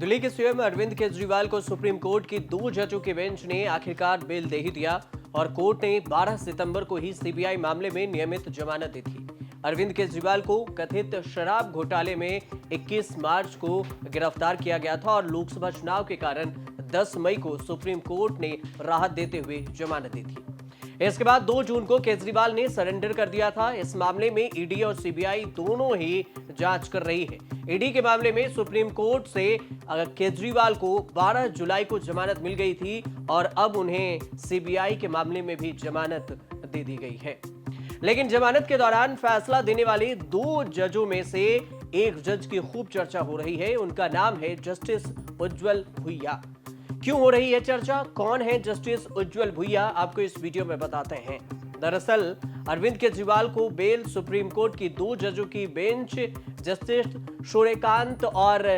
दिल्ली के सीएम अरविंद केजरीवाल को supreme court की 2 जजों की बेंच ने आखिरकार बेल दे ही दिया और कोर्ट ने 12 सितंबर को ही सीबीआई मामले में नियमित जमानत दी थी। अरविंद केजरीवाल को कथित शराब घोटाले में 21 मार्च को गिरफ्तार किया गया था और लोकसभा चुनाव के कारण 10 मई को सुप्रीम कोर्ट ने राहत देते हुए जमानत दी थी। इसके बाद 2 जून को केजरीवाल ने सरेंडर कर दिया था। इस मामले में ईडी और सीबीआई दोनों ही जांच कर रही है। ईडी के मामले में सुप्रीम कोर्ट से केजरीवाल को 12 जुलाई को जमानत मिल गई थी और अब उन्हें सीबीआई के मामले में भी जमानत दे दी गई है। लेकिन जमानत के दौरान फैसला देने वाले 2 जजों में से एक जज की खूब चर्चा हो रही है। उनका नाम है जस्टिस उज्ज्वल भुइया। क्यों हो रही है चर्चा, कौन है जस्टिस उज्ज्वल भुइया, आपको इस वीडियो में बताते हैं। दरअसल अरविंद केजरीवाल को बेल सुप्रीम कोर्ट की 2 जजों की बेंच जस्टिस सूर्यकांत और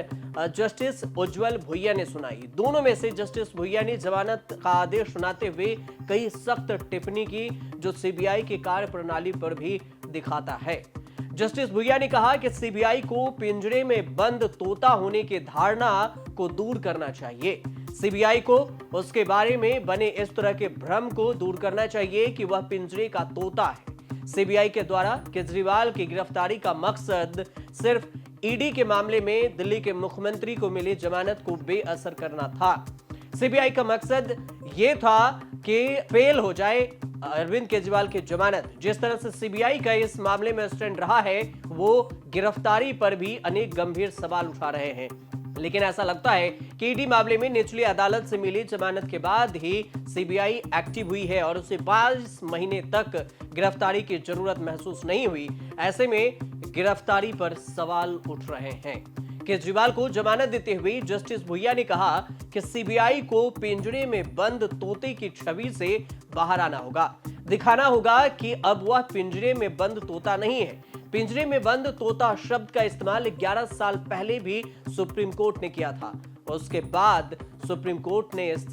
जस्टिस उज्ज्वल भुइया ने सुनाई। दोनों में से जस्टिस भुइया ने जमानत का आदेश सुनाते हुए कई सख्त टिप्पणी की जो सीबीआई की कार्यप्रणाली पर भी दिखाता है। जस्टिस भुइया ने कहा कि सीबीआई को पिंजरे में बंद तोता होने की धारणा को दूर करना चाहिए। सीबीआई को उसके बारे में बने इस तरह के भ्रम को दूर करना चाहिए कि वह पिंजरे का तोता है। सीबीआई के द्वारा केजरीवाल की गिरफ्तारी का मकसद सिर्फ ईडी के मामले में दिल्ली के मुख्यमंत्री को मिली जमानत को बेअसर करना था। सीबीआई का मकसद यह था कि फेल हो जाए अरविंद केजरीवाल की जमानत। जिस तरह से सीबीआई का इस मामले में स्टैंड रहा है, वो गिरफ्तारी पर भी अनेक गंभीर सवाल उठा रहे हैं। लेकिन ऐसा लगता है कि ईडी मामले में निचली अदालत से मिली जमानत के बाद ही सीबीआई एक्टिव हुई है और उसे 22 महीने तक गिरफ्तारी की जरूरत महसूस नहीं हुई। ऐसे में गिरफ्तारी पर सवाल उठ रहे हैं। केजरीवाल को जमानत देते हुए जस्टिस भुइया ने कहा कि सीबीआई को पिंजरे में बंद तोते की छवि से बाहर आना होगा, दिखाना होगा कि अब वह पिंजरे में बंद तोता नहीं है। पिंजरे में बंद तोता शब्द का इस्तेमाल 11 साल पहले भी सुप्रीम कोर्ट ने किया था। उसके बाद सुप्रीम कोर्ट ने इस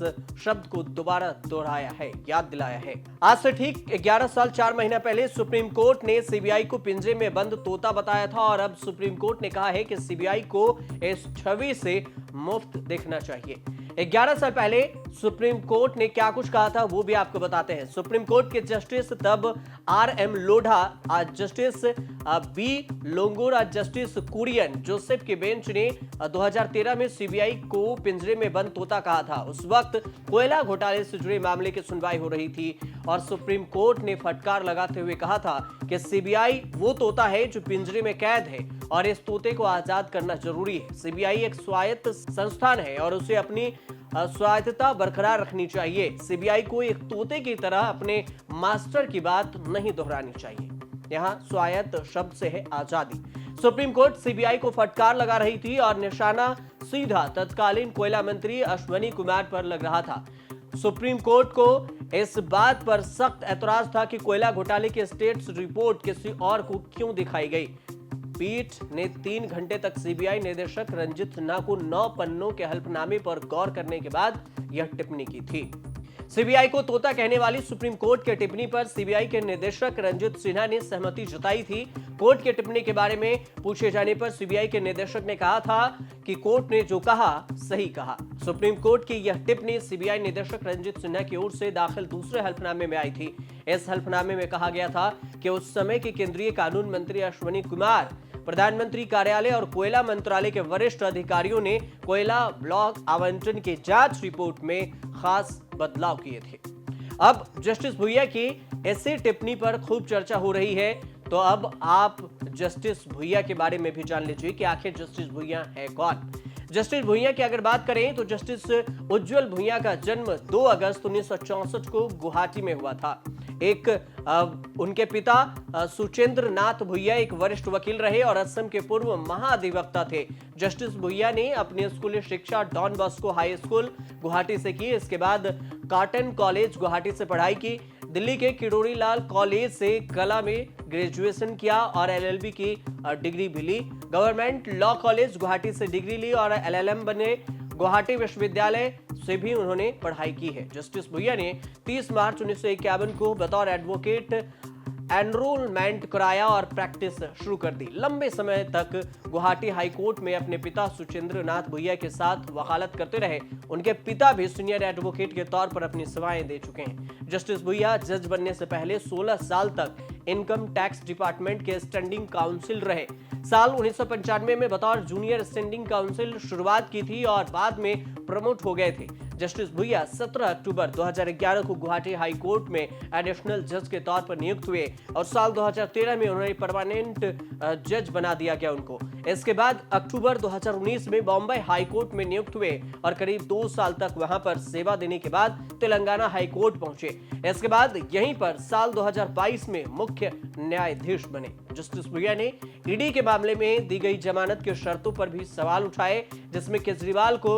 शब्द को दोबारा दोहराया है, याद दिलाया है। आज से ठीक 11 साल 4 महीना पहले सुप्रीम कोर्ट ने सीबीआई को पिंजरे में बंद तोता बताया था और अब सुप्रीम कोर्ट ने कहा है कि सीबीआई को इस छवि से मुफ्त देखना चाहिए। 11 साल पहले सुप्रीम कोर्ट ने क्या कुछ कहा था वो भी आपको बताते हैं। सुप्रीम कोर्ट के जस्टिस तब आर.एम. लोढ़ा, आज जस्टिस बी. लोंगोर, आज जस्टिस कुरियन जोसेफ की बेंच ने 2013 में सीबीआई को पिंजरे में बंद तोता कहा था। उस वक्त कोयला घोटाले से जुड़े मामले की सुनवाई हो रही थी और सुप्रीम कोर्ट ने फटकार लगाते हुए कहा था कि सीबीआई वो तोता है जो पिंजरे में कैद है और इस तोते को आजाद करना जरूरी है। सीबीआई एक स्वायत्त संस्थान है और उसे अपनी स्वायत्तता बरकरार रखनी चाहिए। सीबीआई को एक तोते की तरह अपने मास्टर की बात नहीं दोहरानी चाहिए। यहाँ स्वायत्त शब्द से है आजादी। सुप्रीम कोर्ट सीबीआई को फटकार लगा रही थी और निशाना सीधा तत्कालीन कोयला मंत्री अश्वनी कुमार पर लग रहा था। सुप्रीम कोर्ट को इस बात पर सख्त ऐतराज था कि कोयला घोटाले की स्टेट्स रिपोर्ट किसी और को क्यों दिखाई गई। पीठ ने 3 घंटे तक सीबीआई निदेशक रंजित सिन्हा को 9 पन्नों के हल्फनामे पर गौर करने के बाद यह टिप्पणी की थी। सीबीआई को तोता कहने वाली सुप्रीम कोर्ट की टिप्पणी पर सीबीआई के निदेशक रंजित सिन्हा ने सहमति जताई थी। कोर्ट की टिप्पणी के बारे में पूछे जाने पर सीबीआई के निदेशक ने कहा था कि कोर्ट ने जो कहा सही कहा। सुप्रीम कोर्ट की यह टिप्पणी सीबीआई निदेशक रंजित सिन्हा की ओर से दाखिल दूसरे हल्फनामे में आई थी। इस हल्फनामे में कहा गया था कि उस समय के केंद्रीय कानून मंत्री अश्वनी कुमार, प्रधानमंत्री कार्यालय और कोयला मंत्रालय के वरिष्ठ अधिकारियों ने कोयला ब्लॉक आवंटन की जांच रिपोर्ट में खास बदलाव किए थे। अब जस्टिस भुइया की ऐसी टिप्पणी पर खूब चर्चा हो रही है, तो अब आप जस्टिस भुइया के बारे में भी जान लीजिए कि आखिर जस्टिस भुइया है कौन। जस्टिस भुइया की अगर बात करें तो जस्टिस उज्ज्वल भुइया का जन्म 2 अगस्त 1964 को गुवाहाटी में हुआ था। उनके पिता सुचेंद्र नाथ भुइया एक वरिष्ठ वकील रहे और असम के पूर्व महाधिवक्ता थे। जस्टिस भुइया ने अपनी स्कूली शिक्षा Don Bosco high school Guwahati से की। इसके बाद कॉटन कॉलेज गुवाहाटी से पढ़ाई की। दिल्ली के किरोड़ी लाल कॉलेज से कला में ग्रेजुएशन किया और एलएलबी की डिग्री भी ली। गवर्नमेंट लॉ कॉलेज गुवाहाटी से डिग्री ली और एलएलएम बने। गुवाहाटी विश्वविद्यालय से भी उन्होंने पढ़ाई की है। जस्टिस भुइया ने 30 मार्च 1951 को बतौर एडवोकेट एनरोलमेंट कराया और प्रैक्टिस शुरू कर दी। लंबे समय तक गुवाहाटी हाई कोर्ट में अपने पिता सुचेंद्र नाथ भुइया के साथ वकालत करते रहे। उनके पिता भी सीनियर एडवोकेट के तौर पर अपनी सेवाएं दे चुके हैं। जस्टिस भुइया जज बनने से पहले 16 साल तक इनकम टैक्स डिपार्टमेंट के स्टैंडिंग काउंसिल रहे। साल 1995 में बतौर जूनियर स्टैंडिंग काउंसिल शुरुआत की थी और बाद में प्रमोट हो गए थे। जस्टिस भुइया 17 अक्टूबर 2011 को गुवाहाटी हाई कोर्ट में एडिशनल जज के तौर पर नियुक्त हुए और साल 2013 में उन्हें परमानेंट जज बना दिया गया उनको। इसके बाद अक्टूबर 2019 में बॉम्बे हाई कोर्ट में नियुक्त हुए और करीब 2 साल तक वहां पर सेवा देने के बाद तेलंगाना हाई कोर्ट पहुंचे। इसके बाद यहीं पर साल 2022 में मुख्य न्यायाधीश बने। जस्टिस भुइया ने ईडी के मामले में दी गई जमानत की शर्तों पर भी सवाल उठाए, जिसमें केजरीवाल को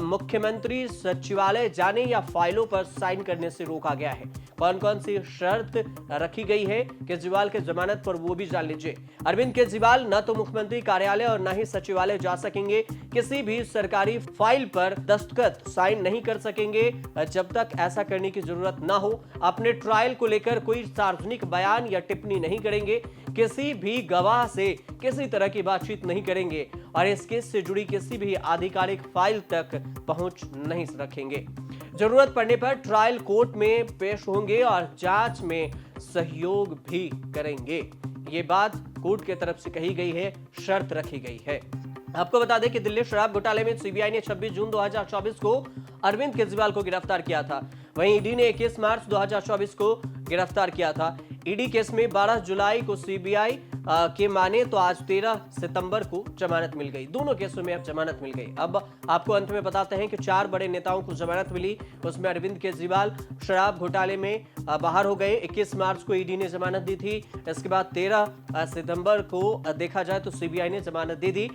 मुख्यमंत्री सचिवालय जाने या फाइलों पर साइन करने से रोका गया है। कौन कौन सी शर्त रखी गई है केजरीवाल के जमानत पर, वो भी जान लीजिए। अरविंद केजरीवाल न तो मुख्यमंत्री कार्यालय और न ही सचिवालय जा सकेंगे। किसी भी सरकारी फाइल पर दस्तखत साइन नहीं कर सकेंगे जब तक ऐसा करने की जरूरत ना हो। अपने ट्रायल को लेकर कोई सार्वजनिक बयान या टिप्पणी नहीं करेंगे। किसी भी गवाह से किसी तरह की बातचीत नहीं करेंगे और इस केस से जुड़ी किसी भी आधिकारिक फाइल तक पहुंच नहीं रखेंगे। जरूरत पड़ने पर ट्रायल कोर्ट में पेश होंगे और जांच में सहयोग भी करेंगे। ये बात कोर्ट की तरफ से कही गई है, शर्त रखी गई है। आपको बता दें कि दिल्ली शराब घोटाले में सीबीआई ने 26 जून 2024 को अरविंद केजरीवाल को गिरफ्तार किया था। वहीं ईडी ने 21 मार्च 2024 को गिरफ्तार किया था। ईडी केस में 12 जुलाई को सीबीआई के माने तो आज 13 सितंबर को जमानत मिल गई। दोनों केसों में अब जमानत मिल गई। अब आपको अंत में बताते हैं कि 4 बड़े नेताओं को जमानत मिली। उसमें अरविंद केजरीवाल शराब घोटाले में बाहर हो गए। 21 मार्च को ईडी ने जमानत दी थी। इसके बाद 13 सितंबर को देखा जाए तो सीबीआई ने जमानत दे दी।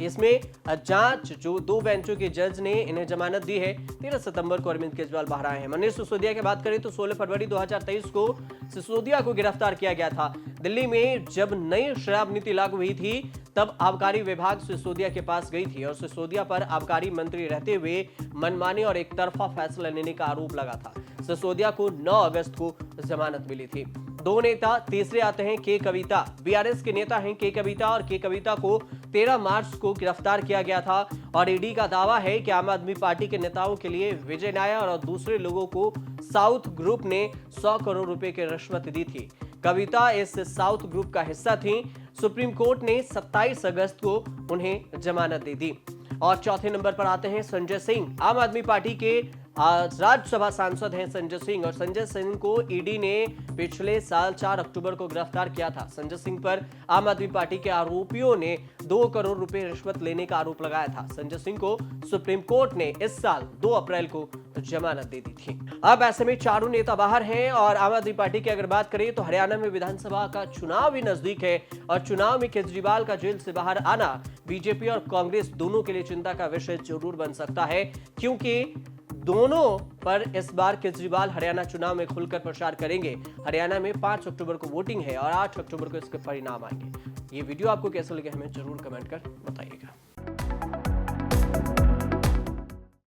इसमें जांच जो 2 बेंचों के जज ने इन्हें जमानत दी है। 13 सितंबर को अरविंद केजरीवाल बाहर आए हैं। मनीष सिसोदिया की बात करें तो 16 फरवरी 2023 को सिसोदिया को गिरफ्तार किया गया था। दिल्ली में जब नई शराब नीति लागू हुई थी तब आबकारी विभाग सिसोदिया के पास गई थी और सिसोदिया पर आबकारी मंत्री रहते हुए मनमानी और एक तरफा फैसला लेने का आरोप लगा था। सिसोदिया को 9 अगस्त को जमानत मिली थी। 2 नेता तीसरे आते हैं के कविता। बीआरएस के नेता हैं के कविता और के कविता को 13 मार्च को गिरफ्तार किया गया था और ईडी का दावा है कि आम आदमी पार्टी के नेताओं के लिए विजय नायर और दूसरे लोगों को साउथ ग्रुप ने 100 करोड़ रुपए की रिश्वत दी थी। कविता इस साउथ ग्रुप का हिस्सा थी। सुप्रीम कोर्ट ने 27 अगस्त को उन्हें जमानत दे दी। और चौथे नंबर पर आते हैं संजय सिंह। आम आदमी पार्टी के राज्यसभा सांसद हैं संजय सिंह और संजय सिंह को ईडी ने पिछले साल 4 अक्टूबर को गिरफ्तार किया था। संजय सिंह पर आम आदमी पार्टी के आरोपियों ने 2 करोड़ रुपए रिश्वत लेने का आरोप लगाया था। संजय सिंह को सुप्रीम कोर्ट ने इस साल 2 अप्रैल को जमानत दे दी थी। अब ऐसे में चारों नेता बाहर हैं और आम आदमी पार्टी की अगर बात करें तो हरियाणा में विधानसभा का चुनाव भी नजदीक है और चुनाव में केजरीवाल का जेल से बाहर आना बीजेपी और कांग्रेस दोनों के लिए चिंता का विषय जरूर बन सकता है, क्योंकि दोनों पर इस बार केजरीवाल हरियाणा चुनाव में खुलकर प्रचार करेंगे। हरियाणा में 5 अक्टूबर को वोटिंग है और 8 अक्टूबर को इसके परिणाम आएंगे। ये वीडियो आपको कैसा लगे हमें जरूर कमेंट कर बताइएगा।